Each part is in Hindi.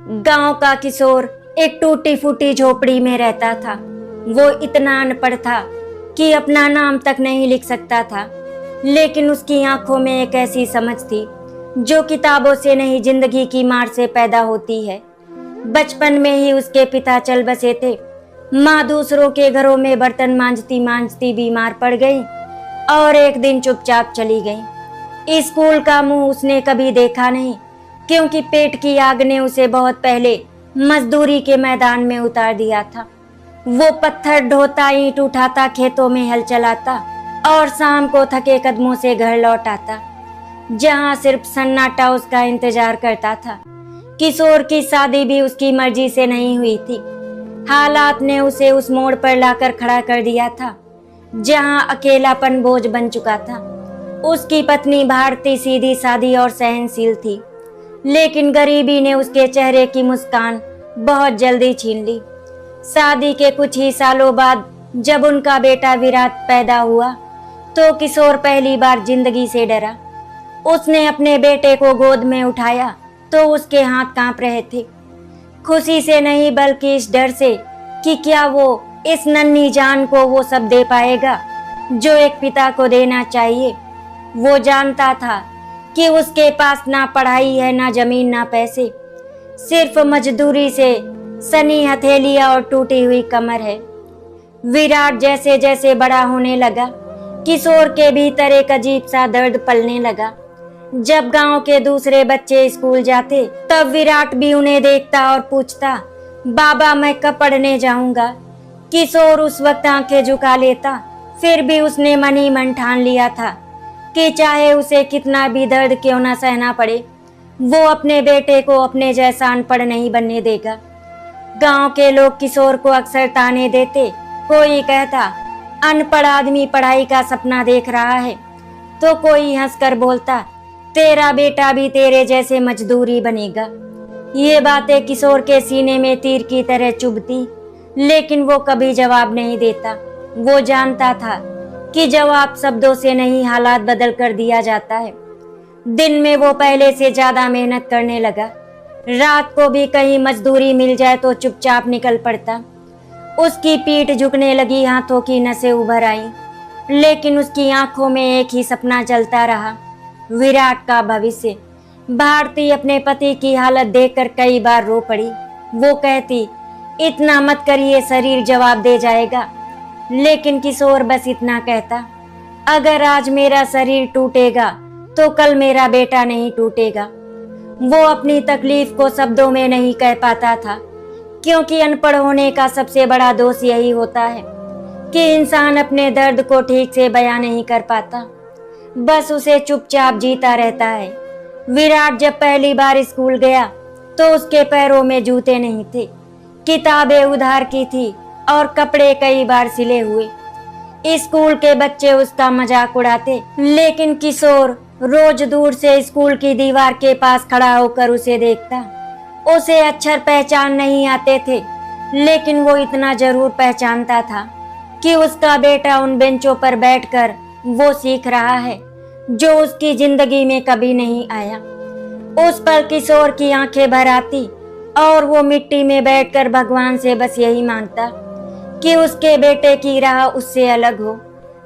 गांव का किशोर एक टूटी फूटी झोपड़ी में रहता था। वो इतना अनपढ़ था कि अपना नाम तक नहीं लिख सकता था, लेकिन उसकी आंखों में एक ऐसी समझ थी जो किताबों से नहीं जिंदगी की मार से पैदा होती है। बचपन में ही उसके पिता चल बसे थे। माँ दूसरों के घरों में बर्तन मांजती मांजती बीमार पड़ गई और एक दिन चुपचाप चली गई। स्कूल का मुंह उसने कभी देखा नहीं, क्योंकि पेट की आग ने उसे बहुत पहले मजदूरी के मैदान में उतार दिया था। वो पत्थर ढोता, ईंट उठाता, खेतों में हल चलाता और शाम को थके कदमों से घर लौट आता, जहां सिर्फ सन्नाटा उसका इंतजार करता था। किशोर की शादी भी उसकी मर्जी से नहीं हुई थी। हालात ने उसे उस मोड़ पर लाकर खड़ा कर दिया था जहां अकेलापन बोझ बन चुका था। उसकी पत्नी भारती सीधी सादी और सहनशील थी, लेकिन गरीबी ने उसके चेहरे की मुस्कान बहुत जल्दी छीन ली। शादी के कुछ ही सालों बाद जब उनका बेटा विराट पैदा हुआ तो किशोर पहली बार जिंदगी से डरा। उसने अपने बेटे को गोद में उठाया तो उसके हाथ कांप रहे थे, खुशी से नहीं बल्कि इस डर से कि क्या वो इस नन्ही जान को वो सब दे पाएगा जो एक पिता को देना चाहिए। वो जानता था कि उसके पास ना पढ़ाई है, ना जमीन, ना पैसे, सिर्फ मजदूरी से सनी हथेलियां और टूटी हुई कमर है। विराट जैसे जैसे बड़ा होने लगा, किशोर के भीतर एक अजीब सा दर्द पलने लगा। जब गांव के दूसरे बच्चे स्कूल जाते तब विराट भी उन्हें देखता और पूछता, बाबा मैं कब पढ़ने जाऊंगा। किशोर उस वक्त आंखें झुका लेता। फिर भी उसने मन ही मन ठान लिया था कि चाहे उसे कितना भी दर्द क्यों ना सहना पड़े, वो अपने बेटे को अपने जैसा अनपढ़ नहीं बनने देगा। गांव के लोग किशोर को अक्सर ताने देते। कोई कहता, अनपढ़ आदमी पढ़ाई का सपना देख रहा है, तो कोई हंसकर बोलता, तेरा बेटा भी तेरे जैसे मजदूरी बनेगा। ये बातें किशोर के सीने में तीर की तरह चुभती, लेकिन वो कभी जवाब नहीं देता। वो जानता था कि जवाब शब्दों से नहीं, हालात बदल कर दिया जाता है। दिन में वो पहले से ज्यादा मेहनत करने लगा। रात को भी कहीं मजदूरी मिल जाए तो चुपचाप निकल पड़ता। उसकी पीठ झुकने लगी, हाथों की नसें उभर आई, लेकिन उसकी आंखों में एक ही सपना चलता रहा, विराट का भविष्य। भारती अपने पति की हालत देखकर कई बार रो पड़ी। वो कहती, इतना मत करिए, शरीर जवाब दे जाएगा। लेकिन किशोर बस इतना कहता, अगर आज मेरा शरीर टूटेगा तो कल मेरा बेटा नहीं टूटेगा। वो अपनी तकलीफ को शब्दों में नहीं कह पाता था, क्योंकि अनपढ़ होने का सबसे बड़ा दोष यही होता है कि इंसान अपने दर्द को ठीक से बयां नहीं कर पाता, बस उसे चुपचाप जीता रहता है। विराट जब पहली बार स्कूल गया तो उसके पैरों में जूते नहीं थे, किताबें उधार की थी और कपड़े कई बार सिले हुए। स्कूल के बच्चे उसका मजाक उड़ाते, लेकिन किशोर रोज दूर से स्कूल की दीवार के पास खड़ा होकर उसे देखता। उसे अक्षर पहचान नहीं आते थे, लेकिन वो इतना जरूर पहचानता था कि उसका बेटा उन बेंचों पर बैठकर वो सीख रहा है जो उसकी जिंदगी में कभी नहीं आया। उस पर किशोर की आंखें भर आती और वो मिट्टी में बैठकर भगवान से बस यही मांगता कि उसके बेटे की राह उससे अलग हो।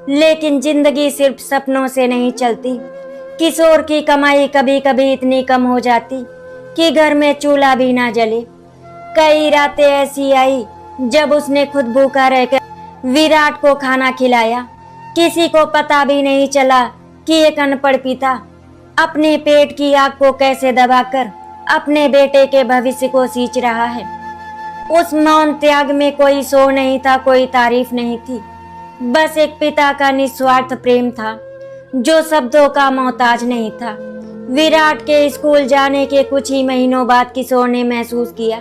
लेकिन जिंदगी सिर्फ सपनों से नहीं चलती। किशोर की कमाई कभी कभी इतनी कम हो जाती कि घर में चूल्हा भी ना जले। कई रातें ऐसी आई जब उसने खुद भूखा रहकर विराट को खाना खिलाया। किसी को पता भी नहीं चला कि एक अनपढ़ पिता अपने पेट की आग को कैसे दबाकर अपने बेटे के भविष्य को सींच रहा है। उस मौन त्याग में कोई शोर नहीं था, कोई तारीफ नहीं थी, बस एक पिता का निस्वार्थ प्रेम था जो शब्दों का मोहताज नहीं था। विराट के स्कूल जाने के कुछ ही महीनों बाद किशोर ने महसूस किया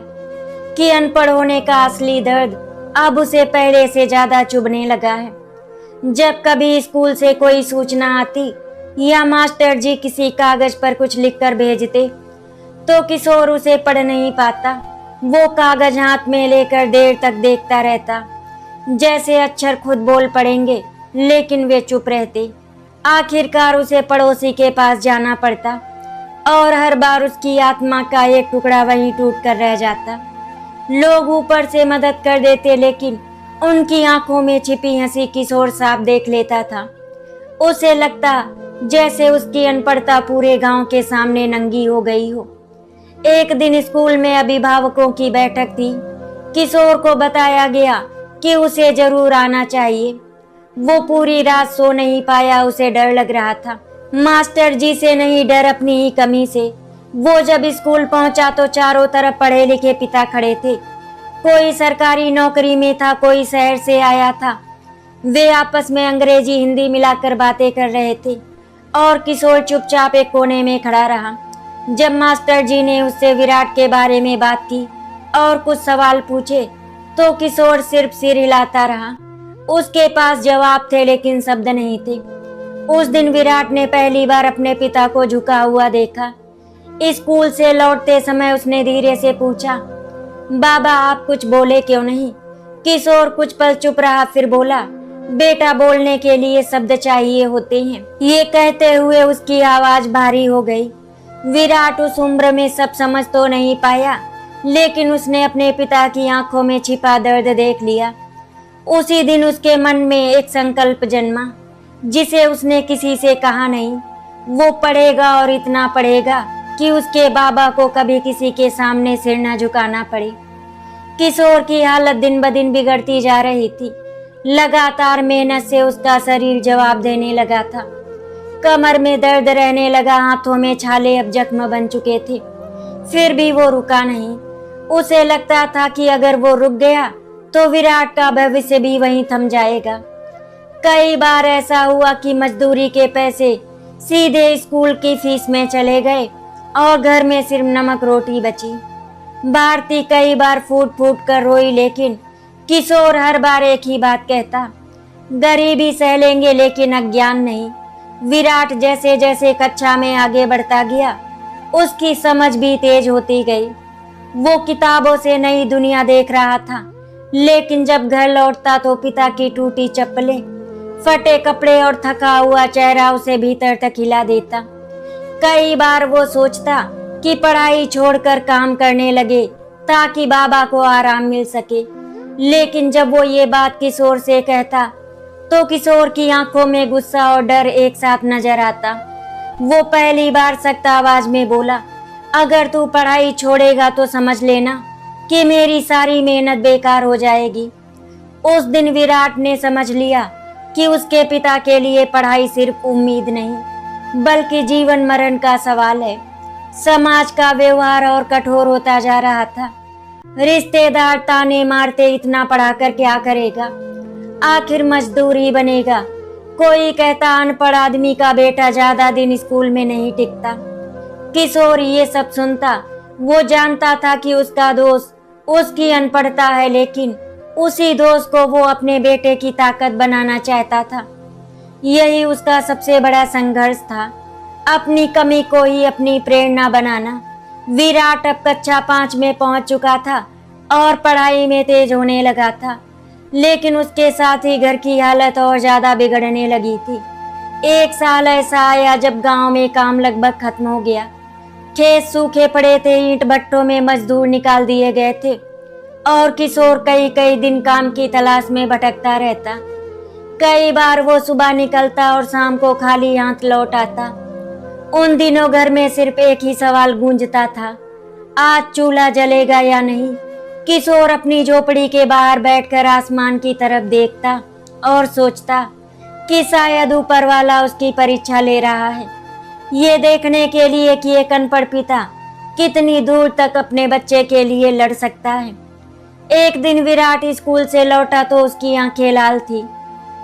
कि अनपढ़ होने का असली दर्द अब उसे पहले से ज्यादा चुभने लगा है। जब कभी स्कूल से कोई सूचना आती या मास्टर जी किसी कागज पर कुछ लिखकर भेजते तो किशोर उसे पढ़ नहीं पाता। वो कागज हाथ में लेकर देर तक देखता रहता, जैसे अक्षर खुद बोल पड़ेंगे, लेकिन वे चुप रहते। आखिरकार उसे पड़ोसी के पास जाना पड़ता। और हर बार उसकी आत्मा का एक टुकड़ा वहीं टूट कर रह जाता। लोग ऊपर से मदद कर देते, लेकिन उनकी आंखों में छिपी हंसी किशोर साफ देख लेता था। उसे लगता जैसे उसकी अनपढ़ता पूरे गांव के सामने नंगी हो गई हो। एक दिन स्कूल में अभिभावकों की बैठक थी। किशोर को बताया गया कि उसे जरूर आना चाहिए। वो पूरी रात सो नहीं पाया, उसे डर लग रहा था। मास्टर जी से नहीं, डर अपनी ही कमी से। वो जब स्कूल पहुंचा तो चारों तरफ पढ़े लिखे पिता खड़े थे। कोई सरकारी नौकरी में था, कोई शहर से आया था। वे आपस में अंग्रेजी हिंदी मिलाकर बातें कर रहे थे और किशोर चुपचाप एक कोने में खड़ा रहा। जब मास्टर जी ने उससे विराट के बारे में बात की और कुछ सवाल पूछे तो किशोर सिर्फ सिर हिलाता रहा। उसके पास जवाब थे लेकिन शब्द नहीं थे। उस दिन विराट ने पहली बार अपने पिता को झुका हुआ देखा। स्कूल से लौटते समय उसने धीरे से पूछा, बाबा आप कुछ बोले क्यों नहीं? किशोर कुछ पल चुप रहा, फिर बोला, बेटा बोलने के लिए शब्द चाहिए होते हैं। ये कहते हुए उसकी आवाज भारी हो गई। विराट उस उम्र में सब समझ तो नहीं पाया, लेकिन उसने अपने पिता की आंखों में छिपा दर्द देख लिया। उसी दिन उसके मन में एक संकल्प जन्मा, जिसे उसने किसी से कहा नहीं। वो पढ़ेगा और इतना पढ़ेगा कि उसके बाबा को कभी किसी के सामने सिर न झुकाना पड़े। किशोर की हालत दिन ब दिन बिगड़ती जा रही थी। लगातार मेहनत से उसका शरीर जवाब देने लगा था। कमर में दर्द रहने लगा, हाथों में छाले अब जख्म बन चुके थे। फिर भी वो रुका नहीं। उसे लगता था कि अगर वो रुक गया तो विराट का भविष्य भी वहीं थम जाएगा। कई बार ऐसा हुआ कि मजदूरी के पैसे सीधे स्कूल की फीस में चले गए और घर में सिर्फ नमक रोटी बची। भारती कई बार फूट फूट कर रोई, लेकिन किशोर हर बार एक ही बात कहता, गरीबी सह लेंगे लेकिन अज्ञान नहीं। विराट जैसे जैसे कक्षा में आगे बढ़ता गया, उसकी समझ भी तेज होती गई। वो किताबों से नई दुनिया देख रहा था, लेकिन जब घर लौटता तो पिता की टूटी चप्पलें, फटे कपड़े और थका हुआ चेहरा उसे भीतर तक हिला देता। कई बार वो सोचता कि पढ़ाई छोड़कर काम करने लगे ताकि बाबा को आराम मिल सके, लेकिन जब वो ये बात किशोर से कहता तो किशोर की आंखों में गुस्सा और डर एक साथ नजर आता। वो पहली बार सख्त आवाज में बोला, अगर तू पढ़ाई छोड़ेगा तो समझ लेना कि मेरी सारी मेहनत बेकार हो जाएगी। उस दिन विराट ने समझ लिया कि उसके पिता के लिए पढ़ाई सिर्फ उम्मीद नहीं, बल्कि जीवन मरण का सवाल है। समाज का व्यवहार और कठोर होता जा रहा था। रिश्तेदार ताने मारते, इतना पढ़ाकर क्या करेगा, आखिर मजदूर ही बनेगा। कोई कहता अनपढ़ आदमी का बेटा ज्यादा दिन स्कूल में नहीं टिकता। किशोर ये सब सुनता। वो जानता था कि उसका दोस्त उसकी अनपढ़ता है, लेकिन उसी दोस्त को वो अपने बेटे की ताकत बनाना चाहता था। यही उसका सबसे बड़ा संघर्ष था, अपनी कमी को ही अपनी प्रेरणा बनाना। विराट अब कक्षा 5 में पहुंच चुका था और पढ़ाई में तेज होने लगा था, लेकिन उसके साथ ही घर की हालत और ज्यादा बिगड़ने लगी थी। एक साल ऐसा आया जब गांव में काम लगभग खत्म हो गया। खेत सूखे पड़े थे, ईंट भट्टों में मजदूर निकाल दिए गए थे और किशोर कई कई दिन काम की तलाश में भटकता रहता। कई बार वो सुबह निकलता और शाम को खाली हाथ लौट आता। उन दिनों घर में सिर्फ एक ही सवाल गूंजता था, आज चूल्हा जलेगा या नहीं। किशोर अपनी झोपड़ी के बाहर बैठकर आसमान की तरफ देखता और सोचता कि शायद ऊपर वाला उसकी परीक्षा ले रहा है, ये देखने के लिए कि एक अनपढ़ पिता कितनी दूर तक अपने बच्चे के लिए लड़ सकता है। एक दिन विराट स्कूल से लौटा तो उसकी आंखें लाल थी।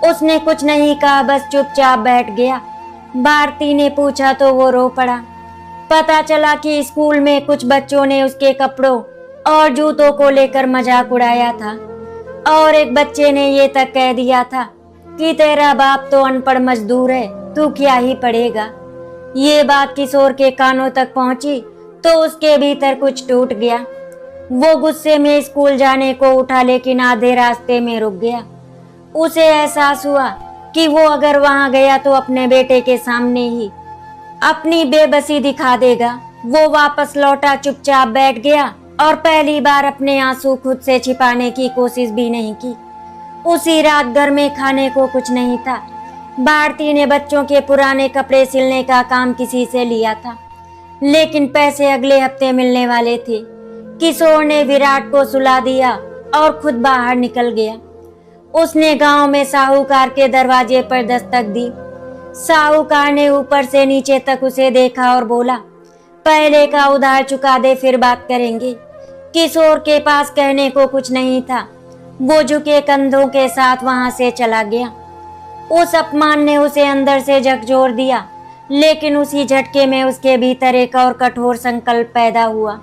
उसने कुछ नहीं कहा, बस चुपचाप बैठ गया। भारती ने पूछा तो वो रो पड़ा। पता चला कि स्कूल में कुछ बच्चों ने उसके कपड़ों और जूतों को लेकर मजाक उड़ाया था और एक बच्चे ने ये तक कह दिया था कि तेरा बाप तो अनपढ़ मजदूर है, तू क्या ही पढ़ेगा। ये बात किशोर के कानों तक पहुंची तो उसके भीतर कुछ टूट गया। वो गुस्से में स्कूल जाने को उठा, लेकिन आधे रास्ते में रुक गया। उसे एहसास हुआ कि वो अगर वहां गया तो अपने बेटे के सामने ही अपनी बेबसी दिखा देगा। वो वापस लौटा, चुपचाप बैठ गया और पहली बार अपने आंसू खुद से छिपाने की कोशिश भी नहीं की। उसी रात घर में खाने को कुछ नहीं था। भारती ने बच्चों के पुराने कपड़े सिलने का काम किसी से लिया था, लेकिन पैसे अगले हफ्ते मिलने वाले थे। किशोर ने विराट को सुला दिया और खुद बाहर निकल गया। उसने गांव में साहूकार के दरवाजे पर दस्तक दी। साहूकार ने ऊपर से नीचे तक उसे देखा और बोला, पहले का उधार चुका दे, फिर बात करेंगे। किशोर के पास कहने को कुछ नहीं था। वो झुके कंधों के साथ वहां से चला गया। उस अपमान ने उसे अंदर से झकझोर दिया, लेकिन उसी झटके में उसके भीतर एक और कठोर संकल्प पैदा हुआ।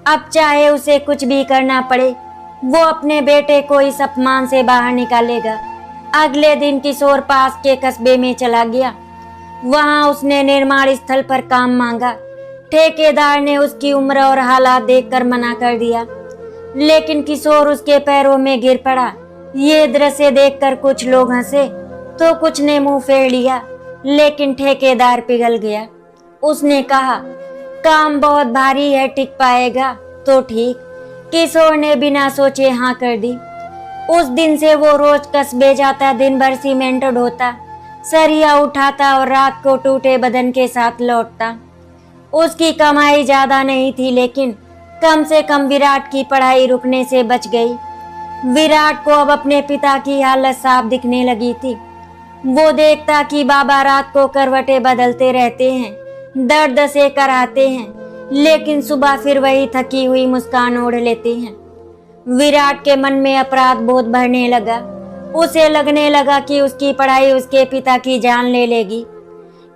अब चाहे उसे कुछ भी करना पड़े, वो अपने बेटे को इस अपमान से बाहर निकालेगा। अगले दिन किशोर पास के कस्बे में चला गया। वहां उसने निर्माण स्थल पर काम मांगा। ठेकेदार ने उसकी उम्र और हालात देखकर मना कर दिया, लेकिन किशोर उसके पैरों में गिर पड़ा। ये दृश्य देखकर कुछ लोग हंसे तो कुछ ने मुंह फेर लिया, लेकिन ठेकेदार पिघल गया। उसने कहा, काम बहुत भारी है, टिक पाएगा तो ठीक। किशोर ने बिना सोचे हाँ कर दी। उस दिन से वो रोज कस्बे जाता, दिन भर सीमेंट ढोता, सरिया उठाता और रात को टूटे बदन के साथ लौटता। उसकी कमाई ज्यादा नहीं थी, लेकिन कम से कम विराट की पढ़ाई रुकने से बच गई। विराट को अब अपने पिता की हालत साफ दिखने लगी थी। वो देखता कि बाबा रात को करवटें बदलते रहते हैं, दर्द से कराते हैं, लेकिन सुबह फिर वही थकी हुई मुस्कान ओढ़ लेते हैं। विराट के मन में अपराध बोध भरने लगा। उसे लगने लगा कि उसकी पढ़ाई उसके पिता की जान ले लेगी।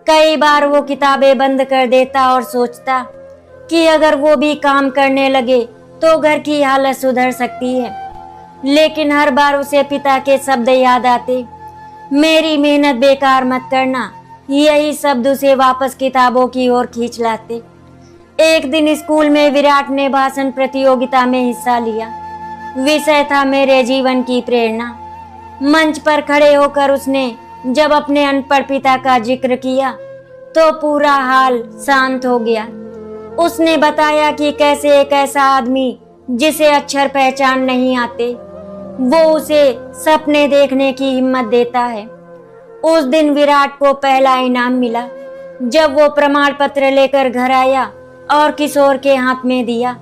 कई बार वो किताबें बंद कर देता और सोचता कि अगर वो भी काम करने लगे तो घर की हालत सुधर सकती है, लेकिन हर बार उसे पिता के शब्द याद आते, मेरी मेहनत बेकार मत करना। यही शब्द उसे वापस किताबों की ओर खींच लाते। एक दिन स्कूल में विराट ने भाषण प्रतियोगिता में हिस्सा लिया। विषय था मेरे जीवन की प्रेरणा। मंच पर खड़े होकर उसने जब अपने अनपढ़ पिता का जिक्र किया तो पूरा हाल शांत हो गया। उसने बताया कि कैसे एक ऐसा आदमी जिसे अक्षर पहचान नहीं आते, वो उसे सपने देखने की हिम्मत देता है। उस दिन विराट को पहला इनाम मिला। जब वो प्रमाण पत्र लेकर घर आया और किशोर के हाथ में दिया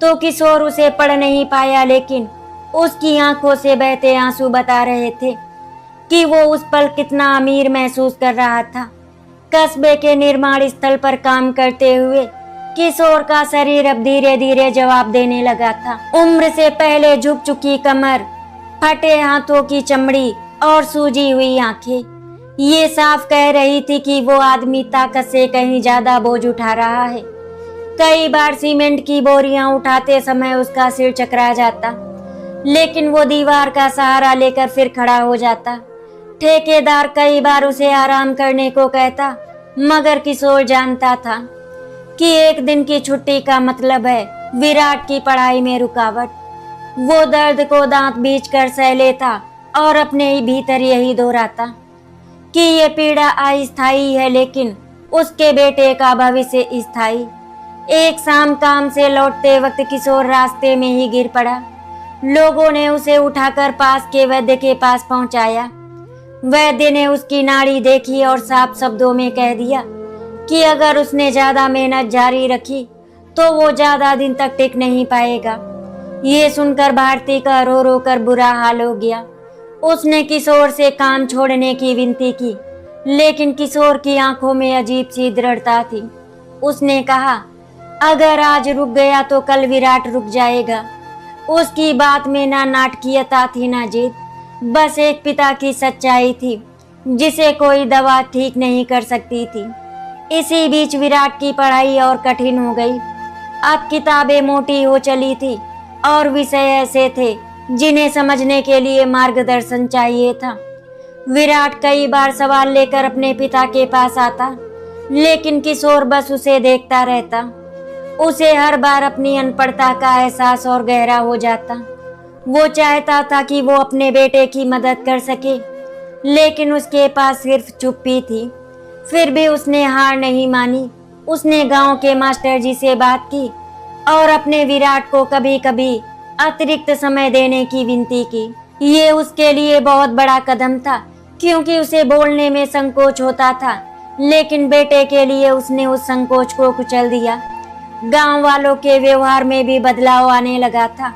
तो किशोर उसे पढ़ नहीं पाया, लेकिन उसकी आंखों से बहते आंसू बता रहे थे कि वो उस पल कितना अमीर महसूस कर रहा था। कस्बे के निर्माण स्थल पर काम करते हुए किशोर का शरीर अब धीरे धीरे जवाब देने लगा था। उम्र से पहले झुक चुकी कमर, फटे हाथों की चमड़ी और सूजी हुई आंखें ये साफ कह रही थी कि वो आदमी ताकत से कहीं ज्यादा बोझ उठा रहा है। कई बार सीमेंट की बोरियां उठाते समय उसका सिर चकरा जाता, लेकिन वो दीवार का सहारा लेकर फिर खड़ा हो जाता। ठेकेदार कई बार उसे आराम करने को कहता, मगर किशोर जानता था कि एक दिन की छुट्टी का मतलब है विराट की पढ़ाई में रुकावट। वो दर्द को दांत बींच कर सह लेता और अपने ही भीतर यही दोहराता कि ये पीड़ा अस्थायी है, लेकिन उसके बेटे का भविष्य स्थायी। एक शाम काम से लौटते वक्त किशोर रास्ते में ही गिर पड़ा। लोगों ने उसे उठाकर पास के वैद्य के पास पहुंचाया। वैद्य ने उसकी नाड़ी देखी और साफ शब्दों में कह दिया कि अगर उसने ज्यादा मेहनत जारी रखी तो वो ज्यादा दिन तक टिक नहीं पाएगा। ये सुनकर भारती का रो रो कर बुरा हाल हो गया। उसने किशोर से काम छोड़ने की विनती की, लेकिन किशोर की आंखों में अजीब सी दृढ़ता थी। उसने कहा, अगर आज रुक गया तो कल विराट रुक जाएगा। उसकी बात में ना नाटकीयता थी ना जिद, बस एक पिता की सच्चाई थी जिसे कोई दवा ठीक नहीं कर सकती थी। इसी बीच विराट की पढ़ाई और कठिन हो गई। अब किताबें मोटी हो चली थी और विषय ऐसे थे जिन्हें समझने के लिए मार्गदर्शन चाहिए था। विराट कई बार सवाल लेकर अपने पिता के पास आता, लेकिन किशोर बस उसे देखता रहता। उसे हर बार अपनी अनपढ़ता का एहसास और गहरा हो जाता। वो चाहता था कि वो अपने बेटे की मदद कर सके, लेकिन उसके पास सिर्फ चुप्पी थी। फिर भी उसने हार नहीं मानी। उसने गांव के मास्टर जी से बात की और अपने विराट को कभी कभी अतिरिक्त समय देने की विनती की। ये उसके लिए बहुत बड़ा कदम था, क्योंकि उसे बोलने में संकोच होता था, लेकिन बेटे के लिए उसने उस संकोच को कुचल दिया। गांव वालों के व्यवहार में भी बदलाव आने लगा था।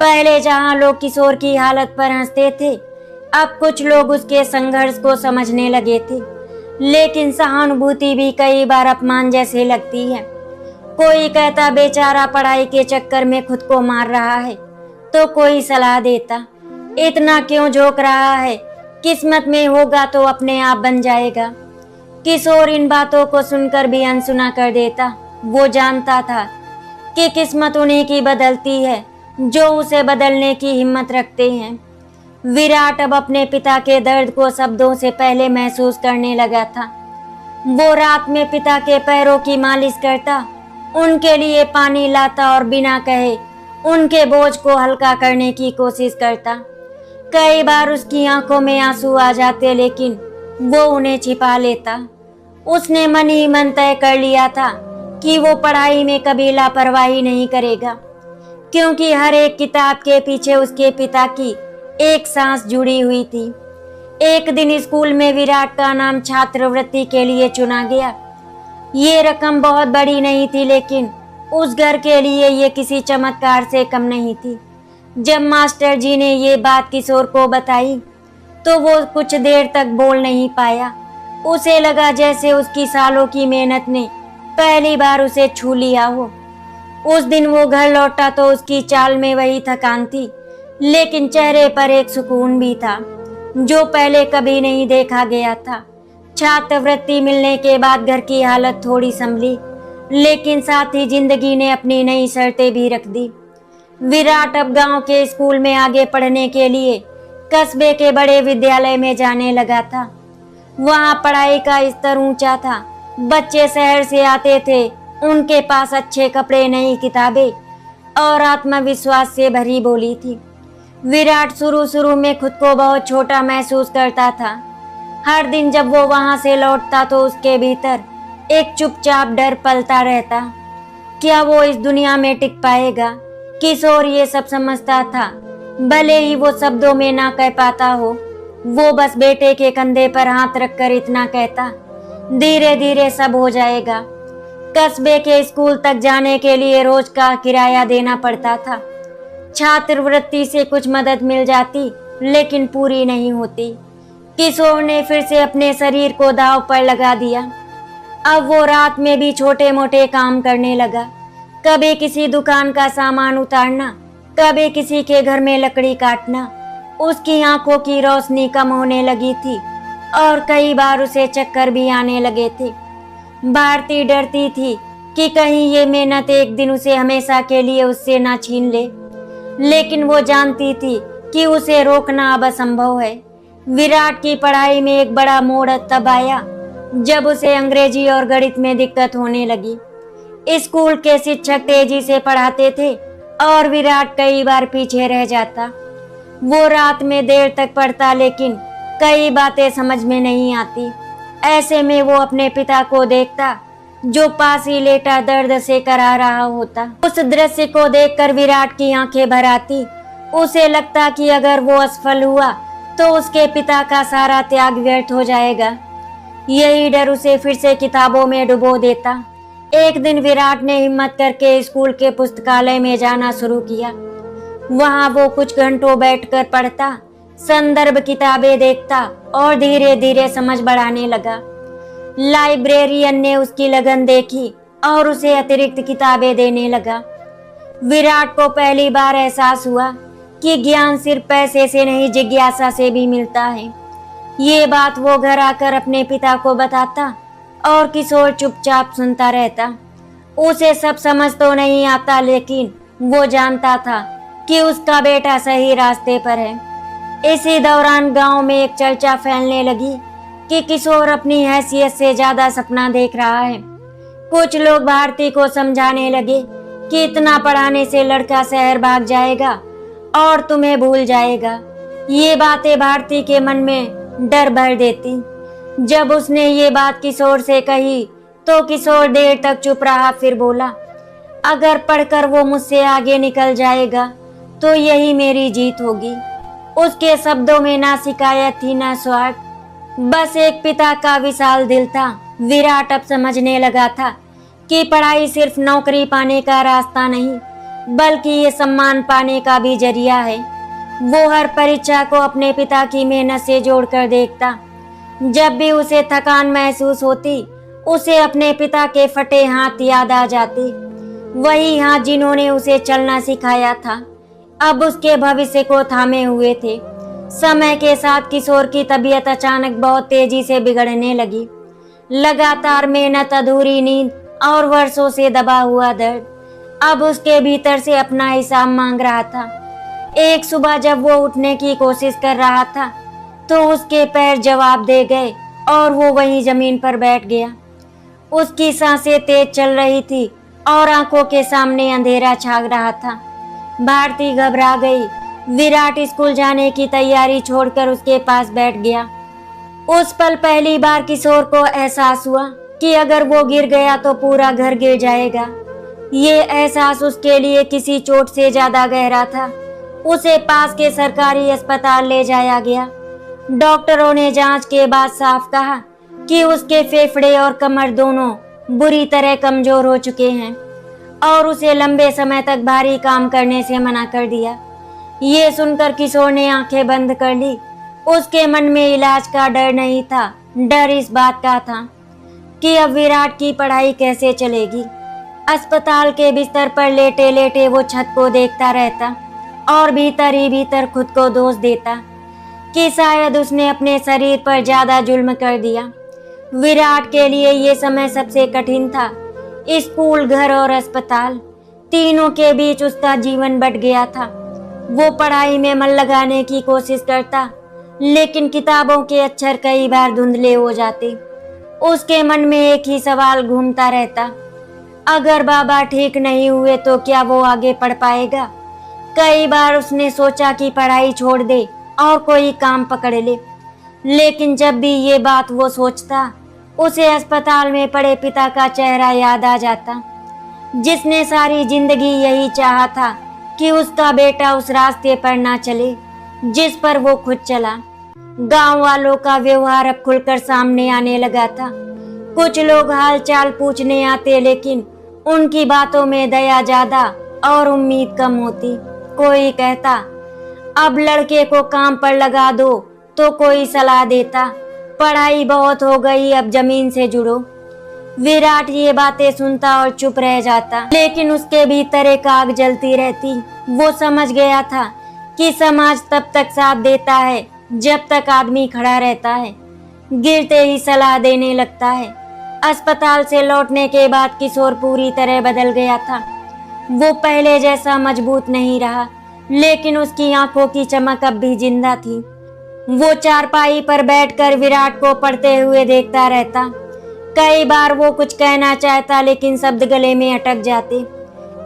पहले जहां लोग किशोर की हालत पर हंसते थे, अब कुछ लोग उसके संघर्ष को समझने लगे थे। लेकिन सहानुभूति भी कई बार अपमान जैसे लगती है। कोई कहता बेचारा पढ़ाई के चक्कर में खुद को मार रहा है, तो कोई सलाह देता इतना क्यों झोंक रहा है, किस्मत में होगा तो अपने आप बन जाएगा। किशोर इन बातों को सुनकर भी अनसुना कर देता। वो जानता था कि किस्मत उन्हीं की बदलती है जो उसे बदलने की हिम्मत रखते हैं। विराट अब अपने पिता के दर्द को शब्दों से पहले महसूस करने लगा था। वो रात में पिता के पैरों की मालिश करता, उनके लिए पानी लाता और बिना कहे उनके बोझ को हल्का करने की कोशिश करता। कई बार उसकी आंखों में आंसू आ जाते, लेकिन वो उन्हें छिपा लेता। उसने मन ही मन तय कर लिया था कि वो पढ़ाई में कभी लापरवाही नहीं करेगा, क्योंकि हर एक किताब के पीछे उसके पिता की एक सांस जुड़ी हुई थी। एक दिन स्कूल में विराट का नाम छात्रवृत्ति के लिए चुना गया। ये रकम बहुत बड़ी नहीं थी, लेकिन उस घर के लिए ये किसी चमत्कार से कम नहीं थी। जब मास्टर जी ने ये बात किशोर को बताई तो वो कुछ देर तक बोल नहीं पाया। उसे लगा जैसे उसकी सालों की मेहनत ने पहली बार उसे छू लिया हो। उस दिन वो घर लौटा तो उसकी चाल में वही थकान थी, लेकिन चेहरे पर एक सुकून भी था जो पहले कभी नहीं देखा गया था। छात्रवृत्ति मिलने के बाद घर की हालत थोड़ी संभली, लेकिन साथ ही जिंदगी ने अपनी नई शर्तें भी रख दी। विराट अब गांव के स्कूल में आगे पढ़ने के लिए कस्बे के बड़े विद्यालय में जाने लगा था। वहां पढ़ाई का स्तर ऊंचा था। बच्चे शहर से आते थे, उनके पास अच्छे कपड़े, नई किताबें और आत्मविश्वास से भरी बोली थी। विराट शुरू में खुद को बहुत छोटा महसूस करता था। हर दिन जब वो वहां से लौटता तो उसके भीतर एक चुपचाप डर पलता रहता। क्या वो इस दुनिया में टिक पाएगा? किशोर ये सब समझता था, भले ही वो शब्दों में ना कह पाता हो। वो बस बेटे के कंधे पर हाथ रखकर इतना कहता, धीरे धीरे सब हो जाएगा। कस्बे के स्कूल तक जाने के लिए रोज का किराया देना पड़ता था। छात्रवृत्ति से कुछ मदद मिल जाती, लेकिन पूरी नहीं होती। किशोर ने फिर से अपने शरीर को दांव पर लगा दिया। अब वो रात में भी छोटे मोटे काम करने लगा। कभी किसी दुकान का सामान उतारना, कभी किसी के घर में लकड़ी काटना। उसकी आंखों की रोशनी कम होने लगी थी और कई बार उसे चक्कर भी आने लगे थे। भारती डरती थी कि कहीं ये मेहनत एक दिन उसे हमेशा के लिए उससे ना छीन ले, लेकिन वो जानती थी कि उसे रोकना अब असंभव है। विराट की पढ़ाई में एक बड़ा मोड़ तब आया जब उसे अंग्रेजी और गणित में दिक्कत होने लगी। स्कूल के शिक्षक तेजी से पढ़ाते थे और विराट कई बार पीछे रह जाता। वो रात में देर तक पढ़ता, लेकिन कई बातें समझ में नहीं आती। ऐसे में वो अपने पिता को देखता जो पास ही लेटा दर्द से करा रहा होता। उस दृश्य को देखकर विराट की आंखें भर आती। उसे लगता कि अगर वो असफल हुआ तो उसके पिता का सारा त्याग व्यर्थ हो जाएगा। यही डर उसे फिर से किताबों में डुबो देता। एक दिन विराट ने हिम्मत करके स्कूल के पुस्तकालय में जाना शुरू किया। वहां वो कुछ घंटों बैठकर पढ़ता, संदर्भ किताबें देखता और धीरे धीरे समझ बढ़ाने लगा। लाइब्रेरियन ने उसकी लगन देखी और उसे अतिरिक्त किताबें देने लगा। विराट को पहली बार एहसास हुआ कि ज्ञान सिर्फ पैसे से नहीं, जिज्ञासा से भी मिलता है। ये बात वो घर आकर अपने पिता को बताता और किशोर चुपचाप सुनता रहता। उसे सब समझ तो नहीं आता, लेकिन वो जानता था कि उसका बेटा सही रास्ते पर है। इसी दौरान गांव में एक चर्चा फैलने लगी कि किशोर अपनी हैसियत से ज्यादा सपना देख रहा है। कुछ लोग भारती को समझाने लगे कि इतना पढ़ाने से लड़का शहर भाग जाएगा और तुम्हें भूल जाएगा। ये बातें भारती के मन में डर भर देती, जब उसने ये बात किशोर से कही तो किशोर देर तक चुप रहा, फिर बोला, अगर पढ़कर वो मुझसे आगे निकल जाएगा तो यही मेरी जीत होगी। उसके शब्दों में ना शिकायत थी ना स्वार्थ, बस एक पिता का विशाल दिल था। विराट अब समझने लगा था कि पढ़ाई सिर्फ नौकरी पाने का रास्ता नहीं, बल्कि ये सम्मान पाने का भी जरिया है। वो हर परीक्षा को अपने पिता की मेहनत से जोड़कर देखता। जब भी उसे थकान महसूस होती, उसे अपने पिता के फटे हाथ याद आ जाते, वही हाथ जिन्होंने उसे चलना सिखाया था, अब उसके भविष्य को थामे हुए थे। समय के साथ किशोर की तबीयत अचानक बहुत तेजी से बिगड़ने लगी। लगातार मेहनत, अधूरी नींद और वर्षों से दबा हुआ दर्द अब उसके भीतर से अपना हिसाब मांग रहा था। एक सुबह जब वो उठने की कोशिश कर रहा था तो उसके पैर जवाब दे गए और वो वहीं जमीन पर बैठ गया। उसकी सांसें तेज चल रही थी और आंखों के सामने अंधेरा छा रहा था। भारती घबरा गई। विराट स्कूल जाने की तैयारी छोड़कर उसके पास बैठ गया। उस पल पहली बार किशोर को एहसास हुआ कि अगर वो गिर गया तो पूरा घर गिर जाएगा। ये एहसास उसके लिए किसी चोट से ज्यादा गहरा था। उसे पास के सरकारी अस्पताल ले जाया गया। डॉक्टरों ने जांच के बाद साफ कहा कि उसके फेफड़े और कमर दोनों बुरी तरह कमजोर हो चुके हैं और उसे लंबे समय तक भारी काम करने से मना कर दिया। ये सुनकर किशोर ने आंखें बंद कर ली। उसके मन में इलाज का डर नहीं था, डर इस बात का था कि अब विराट की पढ़ाई कैसे चलेगी। अस्पताल के बिस्तर पर लेटे लेटे वो छत को देखता रहता और भीतर ही भीतर खुद को दोष देता कि शायद उसने अपने शरीर पर ज्यादा जुल्म कर दिया। विराट के लिए ये समय सबसे कठिन था। स्कूल, घर और अस्पताल, तीनों के बीच उसका जीवन बट गया था। वो पढ़ाई में मन लगाने की कोशिश करता, लेकिन किताबों के अक्षर कई बार धुंधले हो जाते। उसके मन में एक ही सवाल घूमता रहता, अगर बाबा ठीक नहीं हुए तो क्या वो आगे पढ़ पाएगा। कई बार उसने सोचा कि पढ़ाई छोड़ दे और कोई काम पकड़ ले, लेकिन जब भी ये बात वो सोचता, उसे अस्पताल में पड़े पिता का चेहरा याद आ जाता, जिसने सारी जिंदगी यही चाहा था कि उसका बेटा उस रास्ते पर ना चले जिस पर वो खुद चला। गांव वालों का व्यवहार अब खुलकर सामने आने लगा था। कुछ लोग हाल चाल पूछने आते, लेकिन उनकी बातों में दया ज्यादा और उम्मीद कम होती। कोई कहता, अब लड़के को काम पर लगा दो, तो कोई सलाह देता, पढ़ाई बहुत हो गई, अब जमीन से जुड़ो। विराट ये बातें सुनता और चुप रह जाता, लेकिन उसके भीतर एक आग जलती रहती। वो समझ गया था कि समाज तब तक साथ देता है जब तक आदमी खड़ा रहता है, गिरते ही सलाह देने लगता है। अस्पताल से लौटने के बाद किशोर पूरी तरह बदल गया था। वो पहले जैसा मजबूत नहीं रहा, लेकिन उसकी आंखों की चमक अब भी जिंदा थी। वो चारपाई पर बैठकर विराट को पढ़ते हुए देखता रहता। कई बार वो कुछ कहना चाहता, लेकिन शब्द गले में अटक जाते।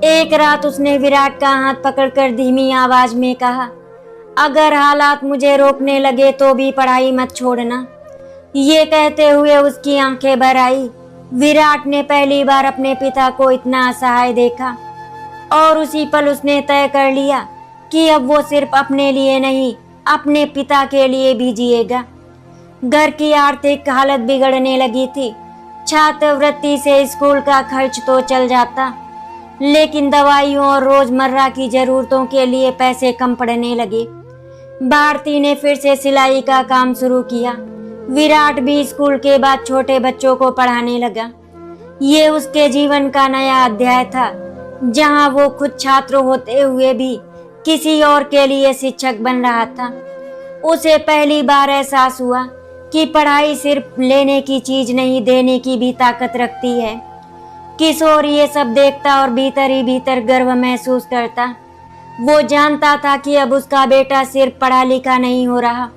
एक रात उसने विराट का हाथ पकड़कर धीमी आवाज में कहा, अगर हालात मुझे रोकने लगे तो भी पढ़ाई मत छोड़ना। ये कहते हुए उसकी आंखें भर आई। विराट ने पहली बार अपने पिता को इतना असहाय देखा और उसी पल उसने तय कर लिया कि अब वो सिर्फ अपने लिए नहीं, अपने पिता के लिए भी जिएगा। घर की आर्थिक हालत बिगड़ने लगी थी। छात्रवृत्ति से स्कूल का खर्च तो चल जाता, लेकिन दवाइयों और रोजमर्रा की जरूरतों के लिए पैसे कम पड़ने लगे। भारती ने फिर से सिलाई का काम शुरू किया। विराट भी स्कूल के बाद छोटे बच्चों को पढ़ाने लगा। ये उसके जीवन का नया अध्याय था, जहां वो खुद छात्र होते हुए भी किसी और के लिए शिक्षक बन रहा था। उसे पहली बार एहसास हुआ कि पढ़ाई सिर्फ लेने की चीज नहीं, देने की भी ताकत रखती है। किशोर ये सब देखता और भीतर ही भीतर गर्व महसूस करता। वो जानता था कि अब उसका बेटा सिर्फ पढ़ा लिखा नहीं हो रहा,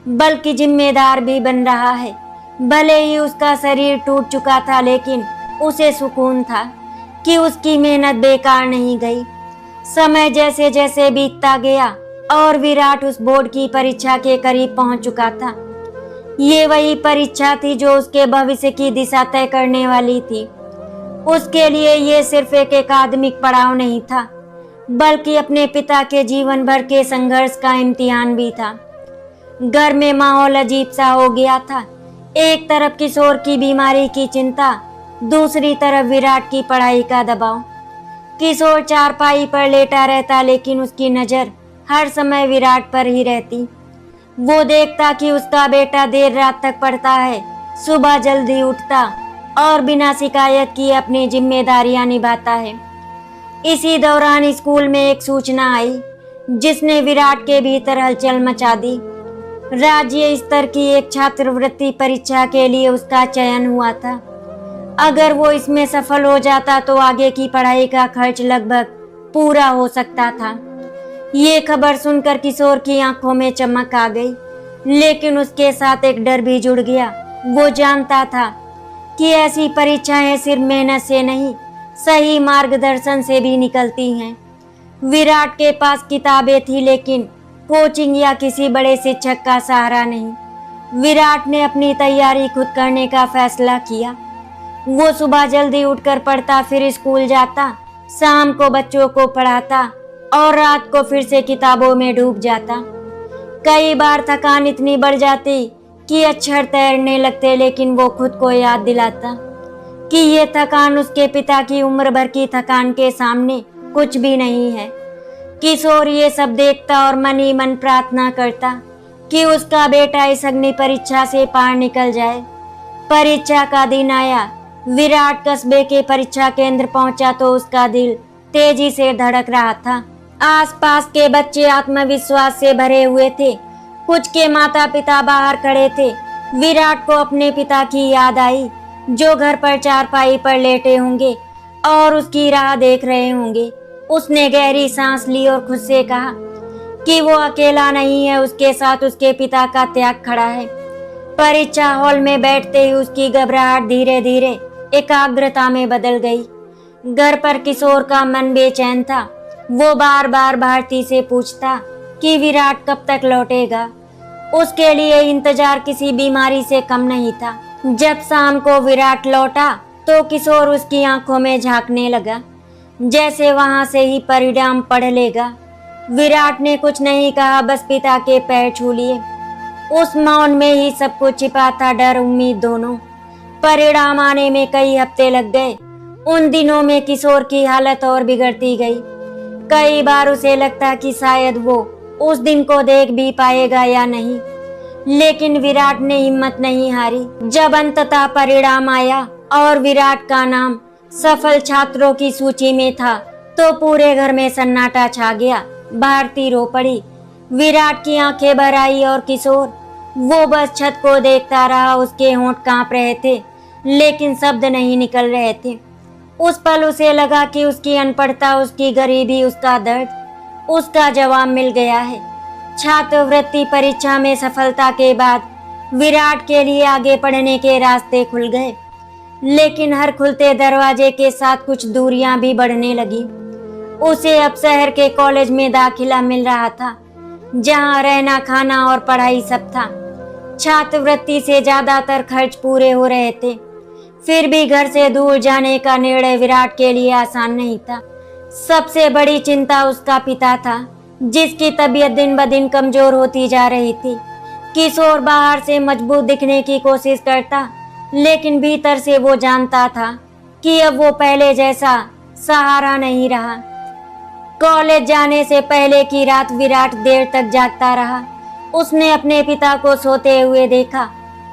बल्कि जिम्मेदार भी बन रहा है। भले ही उसका शरीर टूट चुका था, लेकिन उसे सुकून था कि उसकी मेहनत बेकार नहीं गई। समय जैसे जैसे बीतता गया और विराट उस बोर्ड की परीक्षा के करीब पहुंच चुका था। ये वही परीक्षा थी जो उसके भविष्य की दिशा तय करने वाली थी। उसके लिए ये सिर्फ एक एकाडमिक पड़ाव नहीं था, बल्कि अपने पिता के जीवन भर के संघर्ष का इम्तिहान भी था। घर में माहौल अजीब सा हो गया था। एक तरफ किशोर की बीमारी की चिंता, दूसरी तरफ विराट की पढ़ाई का दबाव। किशोर चारपाई पर लेटा रहता, लेकिन उसकी नजर हर समय विराट पर ही रहती। वो देखता कि उसका बेटा देर रात तक पढ़ता है, सुबह जल्दी उठता और बिना शिकायत किए अपनी जिम्मेदारियां निभाता है। इसी दौरान स्कूल में एक सूचना आई जिसने विराट के भीतर हलचल मचा दी। राज्य स्तर की एक छात्रवृत्ति परीक्षा के लिए उसका चयन हुआ था। अगर वो इसमें सफल हो जाता तो आगे की पढ़ाई का खर्च लगभग पूरा हो सकता था। ये खबर सुनकर किशोर की आंखों में चमक आ गई, लेकिन उसके साथ एक डर भी जुड़ गया। वो जानता था कि ऐसी परीक्षाएं सिर्फ मेहनत से नहीं, सही मार्गदर्शन से भी निकलती हैं। विराट के पास किताबें थी, लेकिन कोचिंग या किसी बड़े शिक्षक का सहारा नहीं। विराट ने अपनी तैयारी खुद करने का फैसला किया। वो सुबह जल्दी उठकर पढ़ता, फिर स्कूल जाता, शाम को बच्चों को पढ़ाता और रात को फिर से किताबों में डूब जाता। कई बार थकान इतनी बढ़ जाती कि अक्षर तैरने लगते, लेकिन वो खुद को याद दिलाता कि ये थकान उसके पिता की उम्र भर की थकान के सामने कुछ भी नहीं है। किशोर ये सब देखता और मन ही मन प्रार्थना करता कि उसका बेटा इस अग्नि परीक्षा से पार निकल जाए। परीक्षा का दिन आया। विराट कस्बे के परीक्षा केंद्र पहुंचा तो उसका दिल तेजी से धड़क रहा था। आसपास के बच्चे आत्मविश्वास से भरे हुए थे। कुछ के माता पिता बाहर खड़े थे। विराट को अपने पिता की याद आई, जो घर पर चारपाई पर लेटे होंगे और उसकी राह देख रहे होंगे। उसने गहरी सांस ली और खुद से कहा कि वो अकेला नहीं है, उसके साथ उसके पिता का त्याग खड़ा है। परीक्षा हॉल में बैठते ही उसकी घबराहट धीरे धीरे एकाग्रता में बदल गई। घर पर किशोर का मन बेचैन था। वो बार बार भारती से पूछता कि विराट कब तक लौटेगा। उसके लिए इंतजार किसी बीमारी से कम नहीं था। जब शाम को विराट लौटा तो किशोर उसकी आंखों में झांकने लगा, जैसे वहां से ही परिणाम पढ़ लेगा। विराट ने कुछ नहीं कहा, बस पिता के पैर छू लिए। उस मौन में ही सब कुछ छिपा था, डर उम्मीद दोनों। परिणाम आने में कई हफ्ते लग गए। उन दिनों में किशोर की हालत और बिगड़ती गई। कई बार उसे लगता कि शायद वो उस दिन को देख भी पाएगा या नहीं, लेकिन विराट ने हिम्मत नहीं हारी। जब अंततः परिणाम आया और विराट का नाम सफल छात्रों की सूची में था तो पूरे घर में सन्नाटा छा गया। भारती रो पड़ी। विराट की आंखें भर आई और किशोर वो बस छत को देखता रहा। उसके होंठ कांप रहे थे, लेकिन शब्द नहीं निकल रहे थे। उस पल उसे लगा कि उसकी अनपढ़ता, उसकी गरीबी, उसका दर्द, उसका जवाब मिल गया है। छात्रवृत्ति परीक्षा में सफलता के बाद विराट के लिए आगे पढ़ने के रास्ते खुल गए, लेकिन हर खुलते दरवाजे के साथ कुछ दूरियां भी बढ़ने लगी। उसे अब शहर के कॉलेज में दाखिला मिल रहा था, जहां रहना, खाना और पढ़ाई सब था। छात्रवृत्ति से ज्यादातर खर्च पूरे हो रहे थे। फिर भी घर से दूर जाने का निर्णय विराट के लिए आसान नहीं था। सबसे बड़ी चिंता उसका पिता था, जिसकी तबीयत दिन ब दिन कमजोर होती जा रही थी। किशोर बाहर से मजबूत दिखने की कोशिश करता, लेकिन भीतर से वो जानता था कि अब वो पहले जैसा सहारा नहीं रहा। कॉलेज जाने से पहले की रात विराट देर तक जागता रहा। उसने अपने पिता को सोते हुए देखा।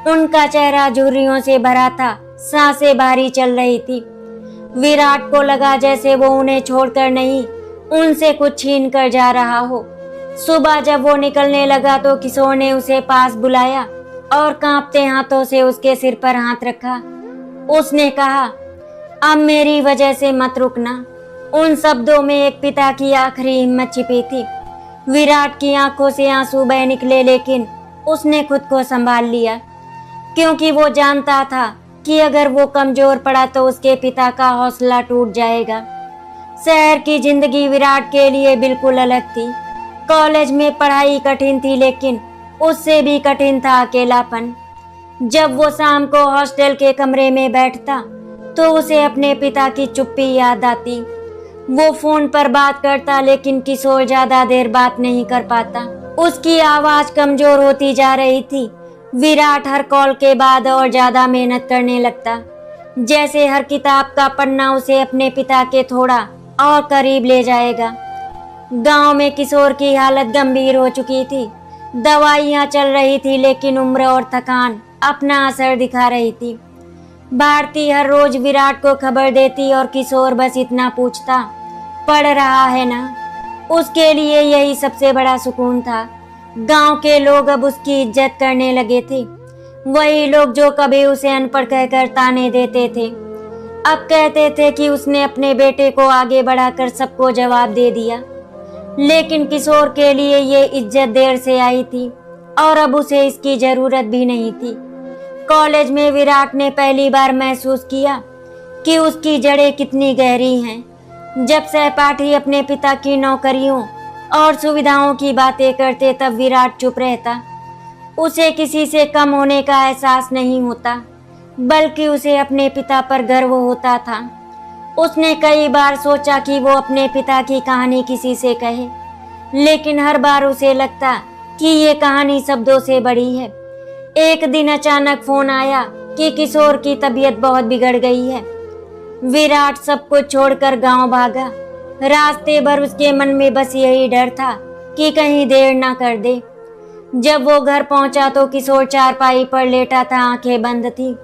उनका चेहरा झुर्रियों से भरा था, सांसें भारी चल रही थी। विराट को लगा जैसे वो उन्हें छोड़कर नहीं, उनसे कुछ छीन कर जा रहा हो। सुबह जब वो निकलने लगा तो किशोर ने उसे पास बुलाया और कांपते हाथों से उसके सिर पर हाथ रखा। उसने कहा, अब मेरी वजह से मत रुकना। उन शब्दों में एक पिता की आखिरी हिम्मत छिपी थी। विराट की आंखों से आंसू बह निकले, लेकिन उसने खुद को संभाल लिया, क्योंकि वो जानता था कि अगर वो कमजोर पड़ा तो उसके पिता का हौसला टूट जाएगा। शहर की जिंदगी विराट के लिए बिल्कुल अलग थी। कॉलेज में पढ़ाई कठिन थी, लेकिन उससे भी कठिन था अकेलापन। जब वो शाम को हॉस्टल के कमरे में बैठता तो उसे अपने पिता की चुप्पी याद आती। वो फोन पर बात करता लेकिन किशोर ज्यादा देर बात नहीं कर पाता। उसकी आवाज कमजोर होती जा रही थी। विराट हर कॉल के बाद और ज्यादा मेहनत करने लगता, जैसे हर किताब का पन्ना उसे अपने पिता के थोड़ा और करीब ले जाएगा। गांव में किशोर की हालत गंभीर हो चुकी थी। दवाइयां चल रही थी लेकिन उम्र और थकान अपना असर दिखा रही थी। भारती हर रोज विराट को खबर देती और किशोर बस इतना पूछता, पढ़ रहा है ना। उसके लिए यही सबसे बड़ा सुकून था। गांव के लोग अब उसकी इज्जत करने लगे थे। वही लोग जो कभी उसे अनपढ़ कहकर ताने देते थे, अब कहते थे कि उसने अपने बेटे को आगे बढ़ाकर सबको जवाब दे दिया। लेकिन किशोर के लिए ये इज्जत देर से आई थी और अब उसे इसकी जरूरत भी नहीं थी। कॉलेज में विराट ने पहली बार महसूस किया कि उसकी जड़ें कितनी गहरी हैं। जब सहपाठी अपने पिता की नौकरियों और सुविधाओं की बातें करते तब विराट चुप रहता। उसे किसी से कम होने का एहसास नहीं होता, बल्कि उसे अपने पिता पर गर्व होता था। उसने कई बार सोचा कि वो अपने पिता की कहानी किसी से कहे, लेकिन हर बार उसे लगता कि ये कहानी शब्दों से बड़ी है। एक दिन अचानक फोन आया कि किशोर की तबीयत बहुत बिगड़ गई है। विराट सब कुछ छोड़कर गांव भागा। रास्ते भर उसके मन में बस यही डर था कि कहीं देर ना कर दे। जब वो घर पहुंचा तो किशोर चारपाई पर लेटा था, आंखें बंद थी।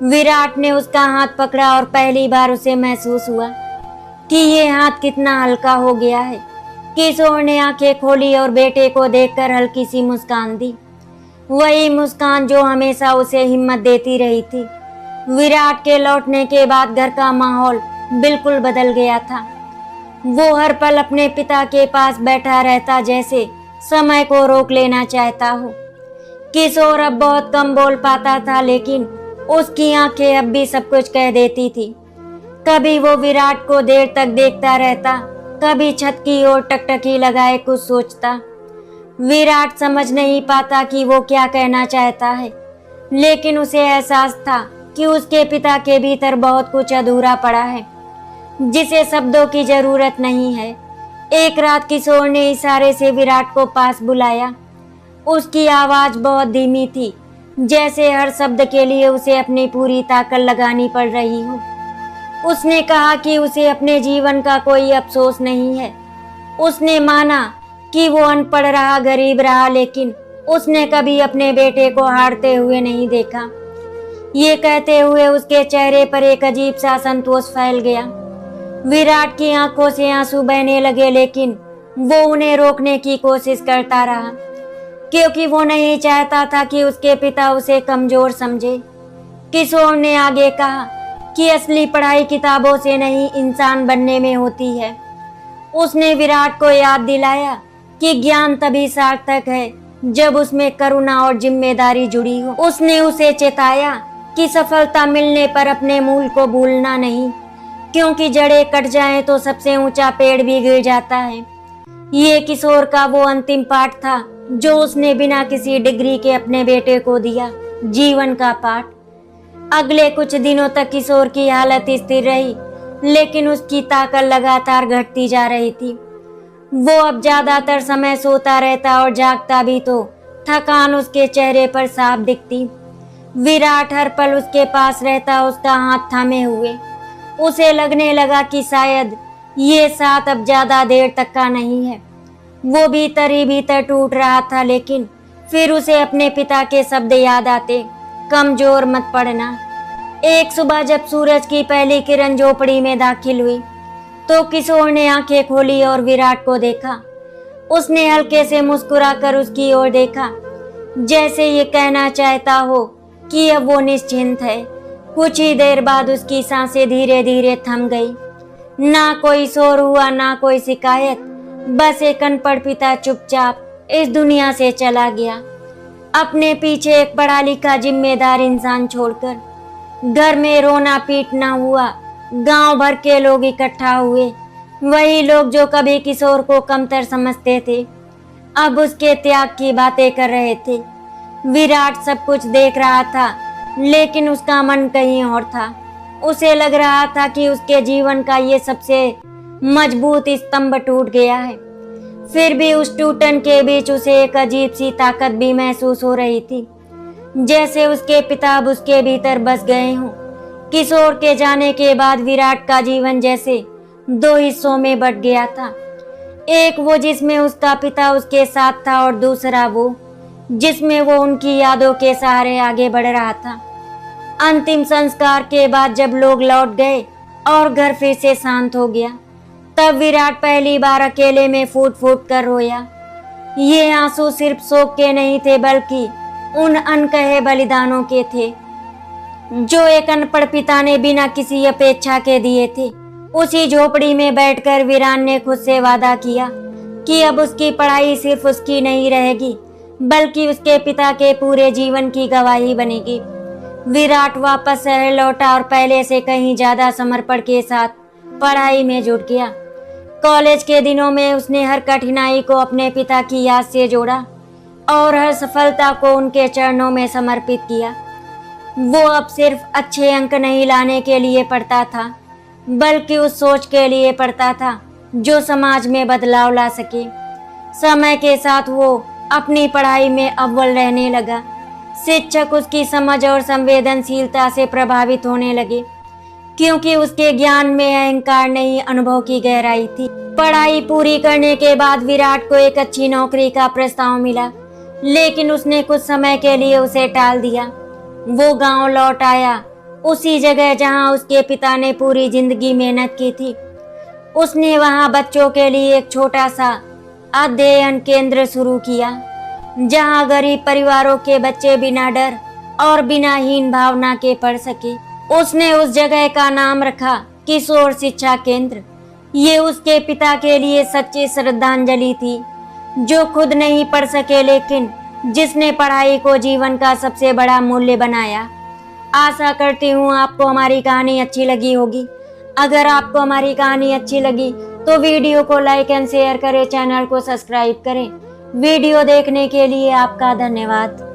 विराट ने उसका हाथ पकड़ा और पहली बार उसे महसूस हुआ कि ये हाथ कितना हल्का हो गया है। किशोर ने आंखें खोली और बेटे को देखकर हल्की सी मुस्कान दी, वही मुस्कान जो हमेशा उसे हिम्मत देती रही थी। विराट के लौटने के बाद घर का माहौल बिल्कुल बदल गया था। वो हर पल अपने पिता के पास बैठा रहता, जैसे समय को रोक लेना चाहता हो। किशोर अब बहुत कम बोल पाता था, लेकिन उसकी आंखें अब भी सब कुछ कह देती थी। कभी वो विराट को देर तक देखता रहता, कभी छत की ओर टकटकी लगाए कुछ सोचता। विराट समझ नहीं पाता कि वो क्या कहना चाहता है, लेकिन उसे एहसास था कि उसके पिता के भीतर बहुत कुछ अधूरा पड़ा है, जिसे शब्दों की जरूरत नहीं है। एक रात किशोर ने इशारे से विराट को पास बुलाया। उसकी आवाज बहुत धीमी थी, जैसे हर शब्द के लिए उसे अपनी पूरी ताकत लगानी पड़ रही हो। उसने कहा कि उसे अपने जीवन का कोई अफसोस नहीं है। उसने माना कि वो अनपढ़ रहा, गरीब रहा, लेकिन उसने कभी अपने बेटे को हारते हुए नहीं देखा। ये कहते हुए उसके चेहरे पर एक अजीब सा संतोष फैल गया। विराट की आंखों से आंसू बहने लगे, लेकिन वो उन्हें रोकने की कोशिश करता रहा, क्योंकि वो नहीं चाहता था कि उसके पिता उसे कमजोर समझे। किशोर ने आगे कहा कि असली पढ़ाई किताबों से नहीं, इंसान बनने में होती है। उसने विराट को याद दिलाया कि ज्ञान तभी सार्थक है जब उसमें करुणा और जिम्मेदारी जुड़ी हो। उसने उसे चेताया कि सफलता मिलने पर अपने मूल को भूलना नहीं, क्योंकि जड़ें कट जाएं तो सबसे ऊंचा पेड़ भी गिर जाता है। ये किशोर का वो अंतिम पाठ था जो उसने बिना किसी डिग्री के अपने बेटे को दिया, जीवन का पाठ। अगले कुछ दिनों तक किशोर की हालत स्थिर रही, लेकिन उसकी ताकत लगातार घटती जा रही थी। वो अब ज्यादातर समय सोता रहता और जागता भी तो थकान उसके चेहरे पर साफ दिखती। विराट हर पल उसके पास रहता, उसका हाथ थामे हुए। उसे लगने लगा कि शायद ये साथ अब ज्यादा देर तक का नहीं है। वो भीतर ही भीतर टूट रहा था, लेकिन फिर उसे अपने पिता के शब्द याद आते, कमजोर मत पड़ना। एक सुबह जब सूरज की पहली किरण झोपड़ी में दाखिल हुई तो किशोर ने आंखें खोली और विराट को देखा। उसने हल्के से मुस्कुराकर उसकी ओर देखा, जैसे ये कहना चाहता हो कि अब वो निश्चिंत है। कुछ ही देर बाद उसकी सांसें धीरे धीरे थम गई। ना कोई शोर हुआ, ना कोई शिकायत, बस एक अनपढ़ पिता चुपचाप इस दुनिया से चला गया, अपने पीछे एक पढ़ा लिखा जिम्मेदार इंसान छोड़कर। घर में रोना पीटना हुआ, गांव भर के लोग इकट्ठा हुए। वही लोग जो कभी किशोर को कमतर समझते थे, अब उसके त्याग की बातें कर रहे थे। विराट सब कुछ देख रहा था, लेकिन उसका मन कहीं और था। उसे लग रहा था कि उसके जीवन का ये सबसे मजबूत स्तंभ टूट गया है। फिर भी उस टूटन के बीच उसे एक अजीब सी ताकत भी महसूस हो रही थी, जैसे उसके पिता अब उसके भीतर बस गए हों। किशोर के जाने के बाद विराट का जीवन जैसे दो हिस्सों में बट गया था। एक वो जिसमें उसका पिता उसके साथ था, और दूसरा वो जिसमें वो उनकी यादों के सहारे आगे बढ़ रहा था। अंतिम संस्कार के बाद जब लोग लौट गए और घर फिर से शांत हो गया, तब विराट पहली बार अकेले में फूट फूट कर रोया। ये आंसू सिर्फ शोक के नहीं थे, बल्कि उन अनकहे बलिदानों के थे जो एक अनपढ़ पिता ने बिना किसी अपेक्षा के दिए थे। उसी झोपड़ी में बैठकर वीरान ने खुद से वादा किया कि अब उसकी पढ़ाई सिर्फ उसकी नहीं रहेगी, बल्कि उसके पिता के पूरे जीवन की गवाही बनेगी। विराट वापस शहर लौटा और पहले से कहीं ज्यादा समर्पण के साथ पढ़ाई में जुट गया। कॉलेज के दिनों में उसने हर कठिनाई को अपने पिता की याद से जोड़ा और हर सफलता को उनके चरणों में समर्पित किया। वो अब सिर्फ अच्छे अंक नहीं लाने के लिए पढ़ता था, बल्कि उस सोच के लिए पढ़ता था जो समाज में बदलाव ला सके। समय के साथ वो अपनी पढ़ाई में अव्वल रहने लगा। शिक्षक उसकी समझ और संवेदनशीलता से प्रभावित होने लगे, क्योंकि उसके ज्ञान में अहंकार नहीं, अनुभव की गहराई थी। पढ़ाई पूरी करने के बाद विराट को एक अच्छी नौकरी का प्रस्ताव मिला, लेकिन उसने कुछ समय के लिए उसे टाल दिया। वो गांव लौट आया, उसी जगह जहां उसके पिता ने पूरी जिंदगी मेहनत की थी। उसने वहां बच्चों के लिए एक छोटा सा अध्ययन केंद्र शुरू किया, जहां गरीब परिवारों के बच्चे बिना डर और बिना हीन भावना के पढ़ सके। उसने उस जगह का नाम रखा किशोर शिक्षा केंद्र। ये उसके पिता के लिए सच्ची श्रद्धांजलि थी, जो खुद नहीं पढ़ सके, लेकिन जिसने पढ़ाई को जीवन का सबसे बड़ा मूल्य बनाया। आशा करती हूँ आपको हमारी कहानी अच्छी लगी होगी। अगर आपको हमारी कहानी अच्छी लगी तो वीडियो को लाइक एंड शेयर करें, चैनल को सब्सक्राइब करें। वीडियो देखने के लिए आपका धन्यवाद।